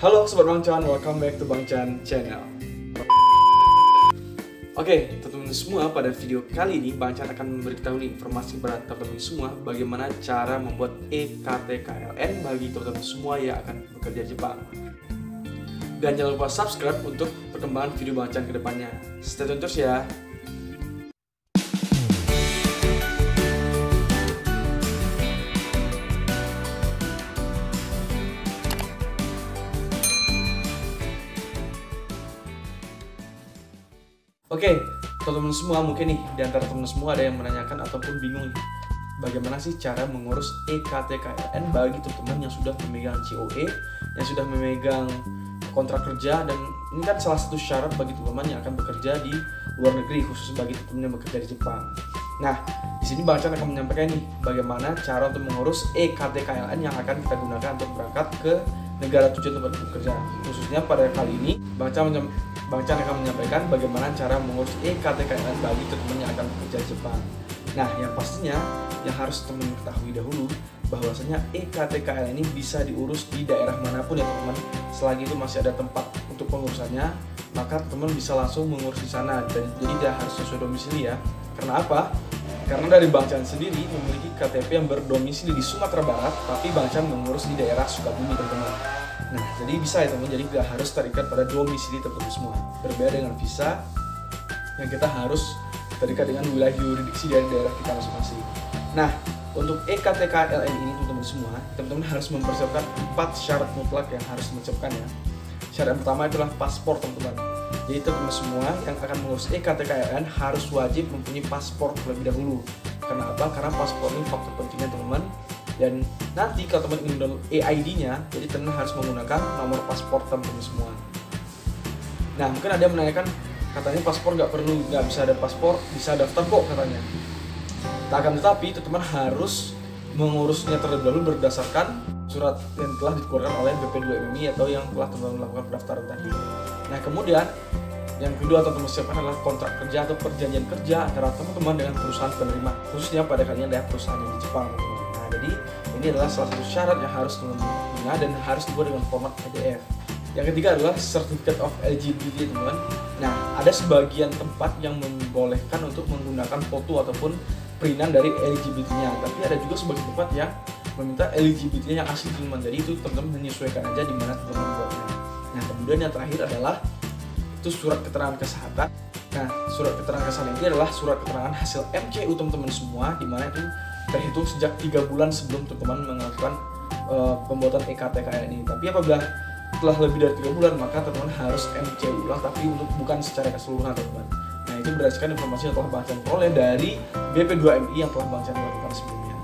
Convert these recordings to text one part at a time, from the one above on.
Halo Sobat Bang Chan, welcome back to Bang Chan Channel. Oke, teman-teman semua, pada video kali ini Bang Chan akan memberitahu informasi kepada teman-teman semua bagaimana cara membuat EKTKLN bagi teman-teman semua yang akan bekerja di Jepang. Dan jangan lupa subscribe untuk perkembangan video Bang Chan ke depannya. Stay tune terus ya. Oke, teman-teman semua, mungkin nih di antara teman-teman semua ada yang menanyakan ataupun bingung nih, bagaimana sih cara mengurus EKTKLN bagi teman-teman yang sudah memegang COE, yang sudah memegang kontrak kerja, dan ini kan salah satu syarat bagi teman-teman yang akan bekerja di luar negeri, khusus bagi teman-teman yang bekerja di Jepang. Nah, di sini Bang Chan akan menyampaikan nih bagaimana cara untuk mengurus EKTKLN yang akan kita gunakan untuk berangkat ke negara tujuan tempat bekerja. Khususnya pada kali ini Bang Chan akan menyampaikan bagaimana cara mengurus EKTKLN bagi teman-teman yang akan bekerja di Jepang. Nah, yang pastinya yang harus teman-teman ketahui dahulu bahwasanya EKTKLN ini bisa diurus di daerah manapun ya teman-teman. Selagi itu masih ada tempat untuk pengurusannya, maka teman-teman bisa langsung mengurus di sana. Jadi tidak harus sesuai domisili ya. Karena apa? Karena dari Bang Chan sendiri memiliki KTP yang berdomisili di Sumatera Barat, tapi Bang Chan mengurus di daerah Sukabumi teman-teman. Nah, jadi bisa ya teman-teman, jadi nggak harus terikat pada domisili teman-teman semua. Berbeda dengan visa yang kita harus terikat dengan wilayah yurisdiksi dari daerah kita masing-masing. Nah, untuk EKTKLN ini teman-teman harus mempersiapkan 4 syarat mutlak yang harus diucapkan ya. Syarat yang pertama itulah paspor teman-teman. Jadi teman-teman semua yang akan mengurus EKTKLN harus wajib mempunyai paspor terlebih dahulu. Kenapa? Karena paspor ini faktor pentingnya teman-teman. Dan nanti kalau teman ingin download EID-nya, jadi teman harus menggunakan nomor paspor teman-teman semua. Nah, mungkin ada yang menanyakan, katanya paspor nggak bisa ada paspor, bisa daftar kok katanya. Akan tetapi teman harus mengurusnya terlebih dahulu berdasarkan surat yang telah dikeluarkan oleh BP2MI atau yang telah teman-teman melakukan pendaftaran tadi. Nah, kemudian yang kedua teman-teman siapkan adalah kontrak kerja atau perjanjian kerja antara teman-teman dengan perusahaan penerima, khususnya pada kali ini adalah perusahaan yang di Jepang. Nah, jadi ini adalah salah satu syarat yang harus teman-teman punya dan harus dibuat dengan format PDF. Yang ketiga adalah Certificate of Eligibility teman-teman. Nah, ada sebagian tempat yang membolehkan untuk menggunakan foto ataupun printan dari eligibility-nya, tapi ada juga sebagian tempat yang meminta eligibility-nya yang asli teman-teman. Jadi itu teman-teman menyesuaikan aja di mana teman-teman buatnya. Nah, kemudian yang terakhir adalah itu surat keterangan kesehatan. Nah, surat keterangan kesehatan ini adalah surat keterangan hasil MCU teman-teman semua, di mana itu terhitung sejak 3 bulan sebelum teman-teman melakukan pembuatan EKTKLN ini. Tapi apabila telah lebih dari 3 bulan, maka teman-teman harus MCU ulang, tapi bukan secara keseluruhan teman-teman. Nah, itu berdasarkan informasi yang telah Bang Chan peroleh dari BP2MI yang telah Bang Chan lakukan sebelumnya.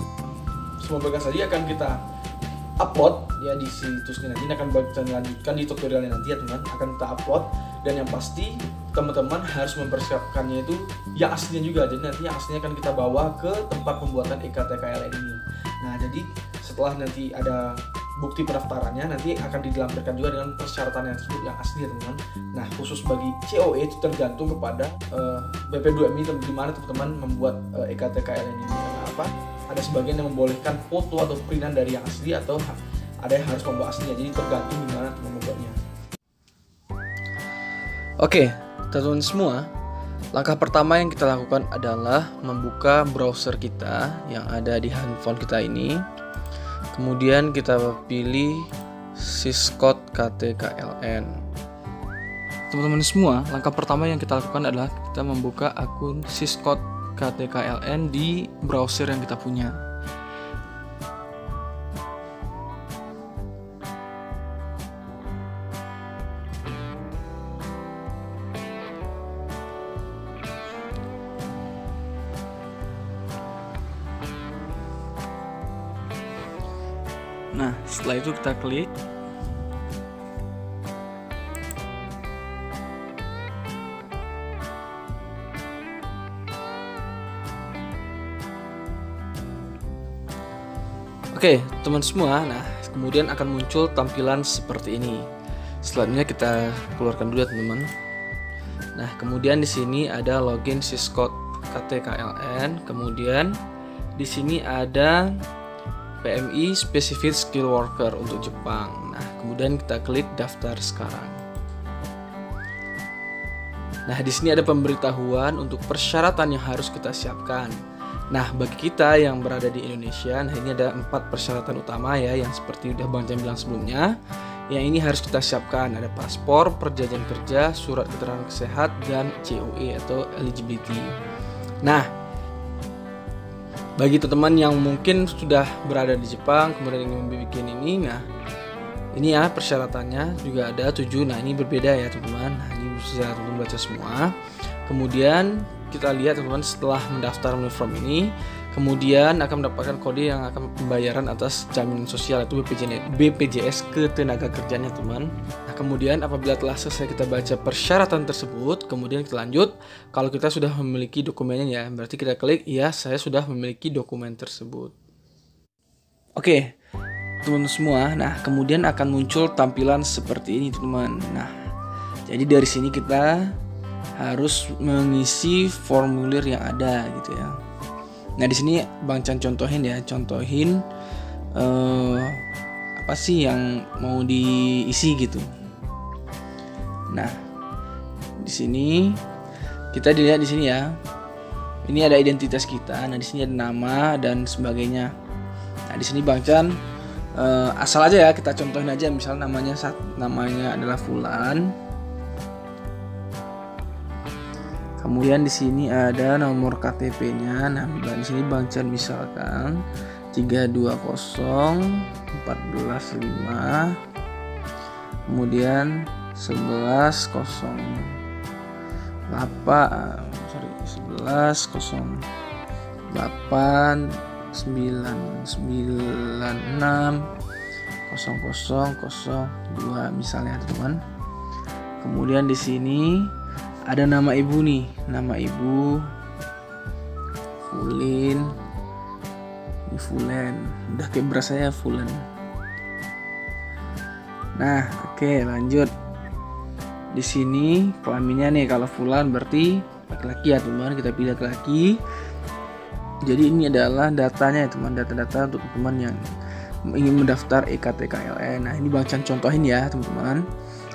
Semua berkas tadi akan kita upload ya di situsnya nanti, akan Bang Chan lanjutkan di tutorialnya nanti ya teman-teman, akan kita upload. Dan yang pasti teman-teman harus mempersiapkannya itu yang aslinya juga. Jadi nanti yang aslinya akan kita bawa ke tempat pembuatan EKTKLN ini. Nah, jadi setelah nanti ada bukti pendaftarannya, nanti akan dilampirkan juga dengan persyaratan yang tersebut yang asli ya teman-teman. Nah, khusus bagi COE itu tergantung kepada BP2MI di mana teman-teman membuat EKTKLN ini. Karena apa? Ada sebagian yang membolehkan foto atau printan dari yang asli, atau ada yang harus membawa aslinya. Jadi tergantung di mana teman membuatnya. Oke, teman-teman semua, langkah pertama yang kita lakukan adalah membuka browser kita yang ada di handphone kita ini. Kemudian kita pilih Syscode KTKLN. Teman-teman semua, langkah pertama yang kita lakukan adalah kita membuka akun Syscode KTKLN di browser yang kita punya. Nah, setelah itu kita klik. Oke, teman semua. Nah, kemudian akan muncul tampilan seperti ini. Selanjutnya kita keluarkan dulu ya, teman-teman. Nah, kemudian di sini ada login Syscode KTKLN. Kemudian di sini ada PMI Specific Skill Worker untuk Jepang. Nah, kemudian kita klik daftar sekarang. Nah, di sini ada pemberitahuan untuk persyaratan yang harus kita siapkan. Nah, bagi kita yang berada di Indonesia, nah ini ada 4 persyaratan utama ya, yang seperti udah Bang Chan bilang sebelumnya. Yang ini harus kita siapkan, ada paspor, perjanjian kerja, surat keterangan sehat, dan COE atau eligibility. Nah, bagi teman-teman yang mungkin sudah berada di Jepang, kemudian ingin membuat ini, nah ini ya persyaratannya juga ada 7. Nah, ini berbeda ya teman-teman. Nah, ini bisa teman-teman baca semua. Kemudian kita lihat teman-teman, setelah mendaftar melalui form ini, kemudian akan mendapatkan kode yang akan pembayaran atas jaminan sosial, itu BPJS Ketenagakerjaannya teman. Nah, kemudian apabila telah selesai kita baca persyaratan tersebut, kemudian kita lanjut. Kalau kita sudah memiliki dokumennya ya, berarti kita klik ya, saya sudah memiliki dokumen tersebut. Oke, teman-teman semua. Nah, kemudian akan muncul tampilan seperti ini teman. Nah, jadi dari sini kita harus mengisi formulir yang ada gitu ya. Nah, di sini Bang Chan contohin apa sih yang mau diisi gitu. Nah, di sini kita dilihat di sini ya. Ini ada identitas kita. Nah, di sini ada nama dan sebagainya. Nah, di sini Bang Chan asal aja ya, kita contohin aja, misal namanya adalah Fulan. Kemudian di sini ada nomor KTP-nya. Nah, di sini Bang Chan misalkan 320415, kemudian 1108 misalnya teman. Kemudian di sini ada nama ibu nih, nama ibu Fulin, ini Fulen, udah kayak berasanya Fulen. Nah, oke, lanjut. Di sini kelaminnya nih, kalau Fulan berarti laki-laki ya teman, kita pilih laki-laki. Jadi ini adalah datanya ya teman, data-data untuk teman yang ingin mendaftar EKTKLN. Nah, ini Bang Chan contohin ya teman-teman.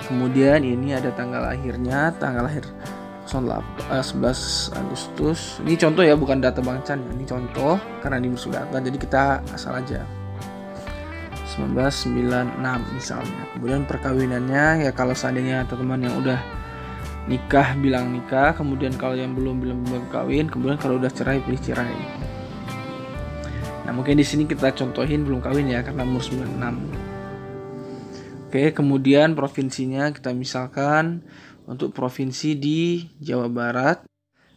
Kemudian ini ada tanggal lahirnya, tanggal lahir 11 Agustus. Ini contoh ya, bukan data Bang Chan. Ini contoh karena ini musuh data, jadi kita asal aja 1996 misalnya. Kemudian perkawinannya ya, kalau seandainya teman-teman yang udah nikah bilang nikah, kemudian kalau yang belum kawin, kemudian kalau udah cerai pilih cerai. Nah, mungkin di sini kita contohin belum kawin ya karena umur 96. Oke, kemudian provinsinya kita misalkan untuk provinsi di Jawa Barat.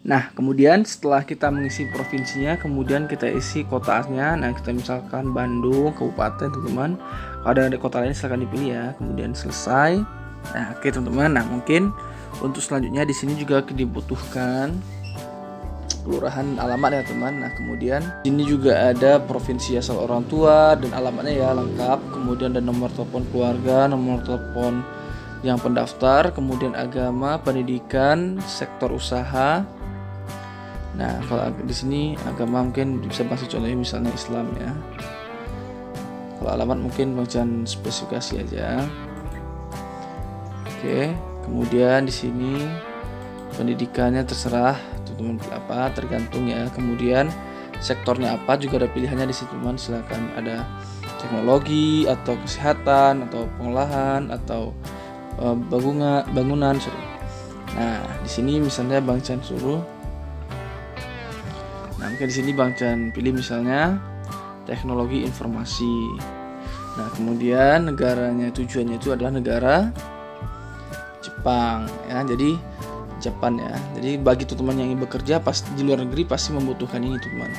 Nah, kemudian setelah kita mengisi provinsinya, kemudian kita isi kotanya. Nah, kita misalkan Bandung, kabupaten teman-teman. Kalau ada kota lain silahkan dipilih ya. Kemudian selesai. Nah, oke teman-teman. Nah, mungkin untuk selanjutnya di sini juga dibutuhkan kelurahan, alamat ya teman. Nah, kemudian ini juga ada provinsi asal orang tua dan alamatnya ya lengkap. Kemudian ada nomor telepon keluarga, nomor telepon yang pendaftar, kemudian agama, pendidikan, sektor usaha. Nah, kalau di sini agama mungkin bisa bahas contohnya misalnya Islam ya. Kalau alamat mungkin Bang Chan spesifikasi aja. Oke, kemudian di sini pendidikannya terserah teman apa, tergantung ya. Kemudian sektornya apa juga ada pilihannya di situ teman, silakan ada teknologi atau kesehatan atau pengolahan atau bangunan. Nah, di sini misalnya Bang Chan suruh. Nah, mungkin di sini Bang Chan pilih misalnya teknologi informasi. Nah, kemudian negaranya, tujuannya itu adalah negara Jepang ya. Jadi Jepang ya. Jadi bagi teman yang ingin bekerja pas di luar negeri pasti membutuhkan ini teman.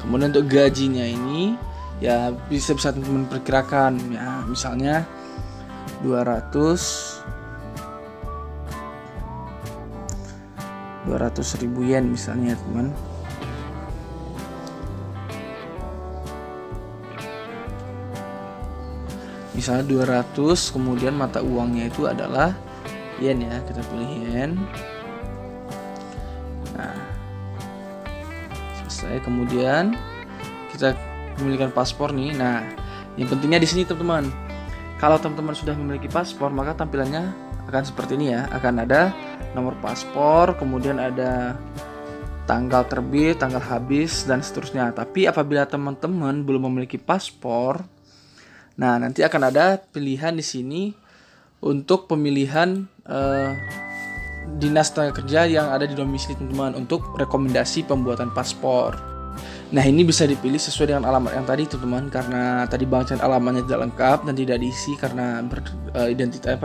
Kemudian untuk gajinya ini ya bisa teman perkirakan ya, misalnya 200.000 yen misalnya teman. Misalnya 200, kemudian mata uangnya itu adalah yen ya, kita pilih yen. Nah, selesai. Kemudian kita memiliki paspor nih. Nah, yang pentingnya di sini teman-teman, Kalau teman-teman sudah memiliki paspor, maka tampilannya akan seperti ini ya. Akan ada nomor paspor, kemudian ada tanggal terbit, tanggal habis, dan seterusnya. Tapi apabila teman-teman belum memiliki paspor, nah nanti akan ada pilihan di sini untuk pemilihan dinas tenaga kerja yang ada di domisili teman-teman untuk rekomendasi pembuatan paspor. Nah ini bisa dipilih sesuai dengan alamat yang tadi teman-teman, karena tadi Bang Chan alamatnya tidak lengkap dan tidak diisi karena identitas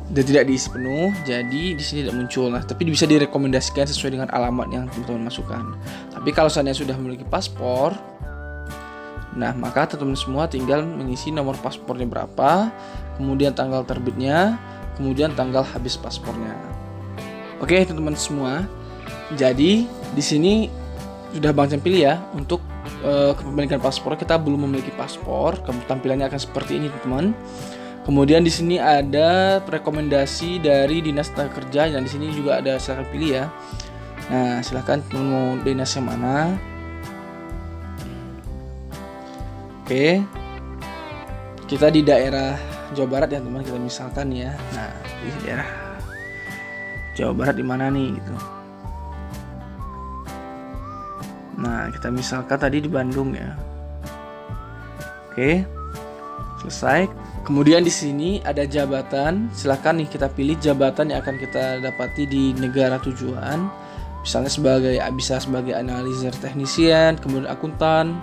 dan tidak diisi penuh, jadi di sini tidak muncul. Nah tapi bisa direkomendasikan sesuai dengan alamat yang teman-teman masukkan. Tapi kalau seandainya sudah memiliki paspor, nah maka teman-teman semua tinggal mengisi nomor paspornya berapa, kemudian tanggal terbitnya, kemudian tanggal habis paspornya. Oke teman-teman semua, jadi di sini sudah Bang Chan pilih ya untuk kepemilikan paspor. Kita belum memiliki paspor, tampilannya akan seperti ini teman-teman. Kemudian di sini ada rekomendasi dari dinas tenaga kerja, dan di sini juga ada silahkan pilih ya. Nah silahkan mau dinas yang mana. Oke, kita di daerah Jawa Barat ya teman, kita misalkan ya. Nah di daerah Jawa Barat di mana nih gitu. Nah kita misalkan tadi di Bandung ya. Oke, selesai. Kemudian di sini ada jabatan. Silahkan nih kita pilih jabatan yang akan kita dapati di negara tujuan. Misalnya bisa sebagai analisis teknisian, kemudian akuntan,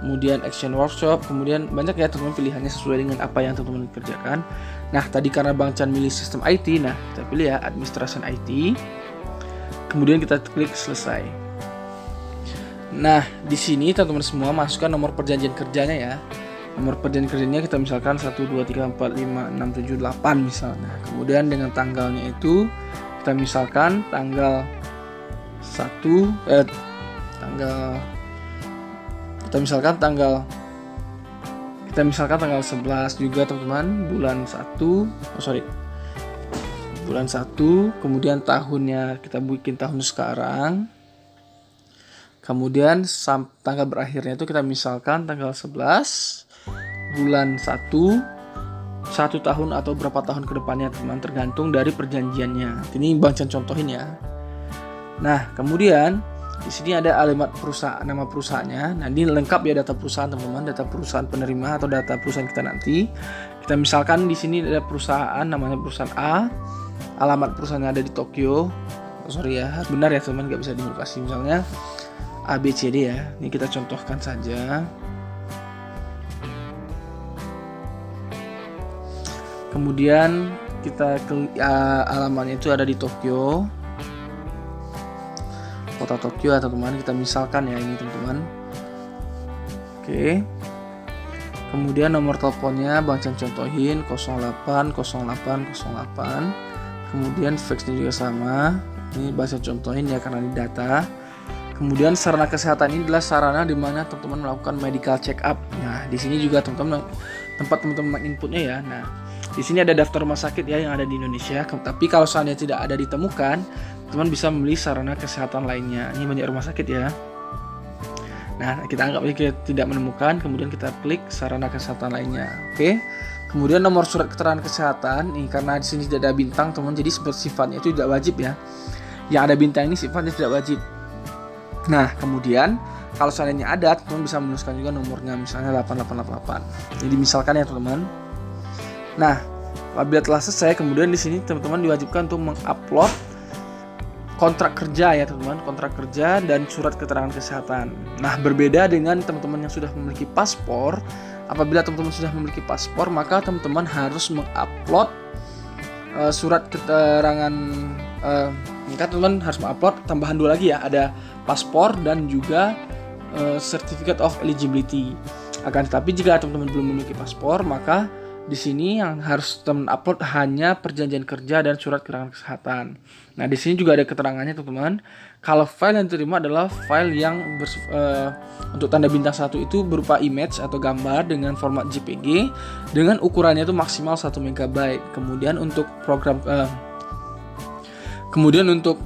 kemudian action workshop, kemudian banyak ya teman-teman pilihannya sesuai dengan apa yang teman-teman kerjakan. Nah tadi karena Bang Chan milih sistem IT, nah kita pilih ya administrasi IT. Kemudian kita klik selesai. Nah di sini teman-teman semua masukkan nomor perjanjian kerjanya ya. Nomor perjanjian kerjanya kita misalkan 1, 2, 3, 4, 5, 6, 7, 8 misalnya. Kemudian dengan tanggalnya itu kita misalkan tanggal 1 kita misalkan tanggal 11 juga teman-teman, bulan 1, kemudian tahunnya kita bikin tahun sekarang. Kemudian tanggal berakhirnya itu kita misalkan tanggal 11 bulan 1 tahun atau berapa tahun ke depannya teman, tergantung dari perjanjiannya. Ini Bang Chan contohin ya. Nah kemudian di sini ada alamat perusahaan, nama perusahaannya. Nah ini lengkap ya data perusahaan teman-teman, data perusahaan penerima atau data perusahaan kita nanti. Kita misalkan di sini ada perusahaan namanya perusahaan A, alamat perusahaannya ada di Tokyo. Benar ya teman, nggak bisa dimutasi. Misalnya ABCD ya. Ini kita contohkan saja. Kemudian kita alamatnya itu ada di Tokyo, kota Tokyo ya teman-teman. Kita misalkan ya ini teman-teman. Oke. Kemudian nomor teleponnya Bang Chan contohin 080808. Kemudian faxnya juga sama. Ini Bang Chan contohin ya karena ini data. Kemudian sarana kesehatan ini adalah sarana di mana teman-teman melakukan medical check up. Nah, di sini juga teman-teman tempat teman-teman inputnya ya. Nah, di sini ada daftar rumah sakit ya yang ada di Indonesia. Tapi kalau seandainya tidak ada ditemukan, teman bisa memilih sarana kesehatan lainnya. Ini banyak rumah sakit ya. Nah, kita anggap kita tidak menemukan, kemudian kita klik sarana kesehatan lainnya. Oke. Kemudian nomor surat keterangan kesehatan. Nih karena di sini tidak ada bintang, teman, jadi sifatnya itu tidak wajib ya. Yang ada bintang ini sifatnya tidak wajib. Nah, kemudian kalau seandainya ada, teman bisa menuliskan juga nomornya, misalnya 8888. Jadi misalkan ya teman-teman. Nah, apabila telah selesai, kemudian di sini teman-teman diwajibkan untuk mengupload kontrak kerja ya teman-teman, kontrak kerja dan surat keterangan kesehatan. Nah, berbeda dengan teman-teman yang sudah memiliki paspor. Apabila teman-teman sudah memiliki paspor, maka teman-teman harus mengupload surat keterangan. Maka teman-teman harus mengupload tambahan dua lagi ya, ada paspor dan juga certificate of eligibility. Akan tetapi jika teman-teman belum memiliki paspor, maka di sini yang harus teman upload hanya perjanjian kerja dan surat keterangan kesehatan. Nah, di sini juga ada keterangannya teman-teman. Kalau file yang diterima adalah file yang untuk tanda bintang 1 itu berupa image atau gambar dengan format JPG dengan ukurannya itu maksimal 1 MB. Kemudian untuk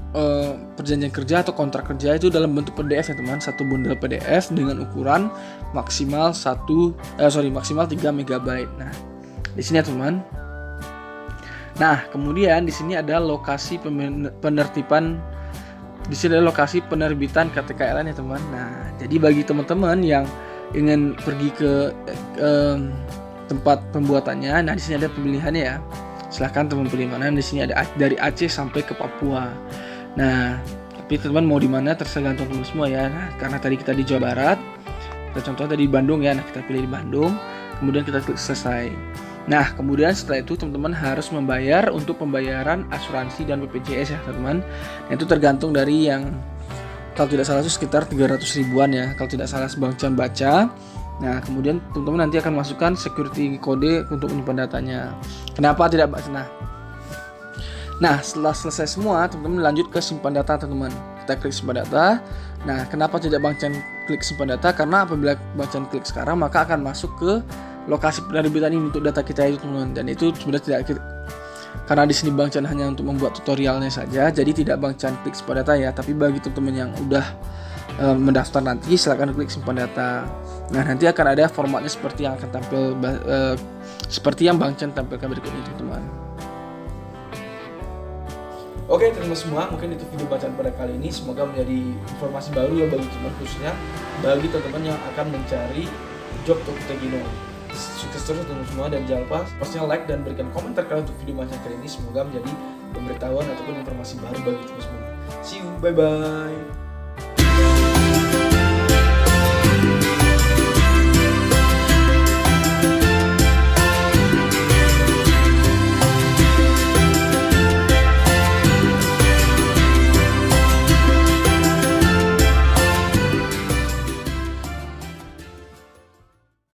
perjanjian kerja atau kontrak kerja itu dalam bentuk PDF ya teman, satu bundel PDF dengan ukuran maksimal 3 MB. Nah, Di sini ya teman. Nah, kemudian di sini ada lokasi penertiban. Di sini ada lokasi penerbitan KTKLN ya teman. Nah, jadi bagi teman-teman yang ingin pergi ke tempat pembuatannya, nah di sini ada pemilihannya ya. Silahkan teman pilih mana. Di sini ada dari Aceh sampai ke Papua. Nah, tapi teman mau di mana tergantung teman semua ya. Nah, karena tadi kita di Jawa Barat, kita contoh tadi di Bandung ya. Nah, kita pilih di Bandung. Kemudian kita klik selesai. Nah, kemudian setelah itu teman-teman harus membayar untuk pembayaran asuransi dan BPJS ya teman-teman. Nah, itu tergantung dari yang kalau tidak salah itu sekitar 300 ribuan ya. Kalau tidak salah Bang Can baca. Nah, kemudian teman-teman nanti akan masukkan security kode untuk menyimpan datanya. Kenapa tidak Nah, setelah selesai semua, teman-teman lanjut ke simpan data teman-teman. Kita klik simpan data. Nah, kenapa tidak Bang Can klik simpan data? Karena apabila Bang Can klik sekarang, maka akan masuk ke lokasi penerbitan ini untuk data kita itu teman-teman. Dan itu sebenarnya tidak, karena di sini Bang Can hanya untuk membuat tutorialnya saja, jadi tidak Bang Can klik simpan data ya. Tapi bagi teman-teman yang udah mendaftar nanti, silakan klik simpan data. Nah, nanti akan ada formatnya seperti yang akan tampil seperti yang Bang Can tampilkan berikut ini teman-teman. Oke teman-teman semua, mungkin itu video bacaan pada kali ini. Semoga menjadi informasi baru ya bagi teman, khususnya bagi teman-teman yang akan mencari job Tokita Gino. Sukses terus teman-teman semua, dan jangan lupa pastinya like dan berikan komentar kalian untuk video bacaan kali ini. Semoga menjadi pemberitahuan ataupun informasi baru bagi teman semua. See you, bye bye.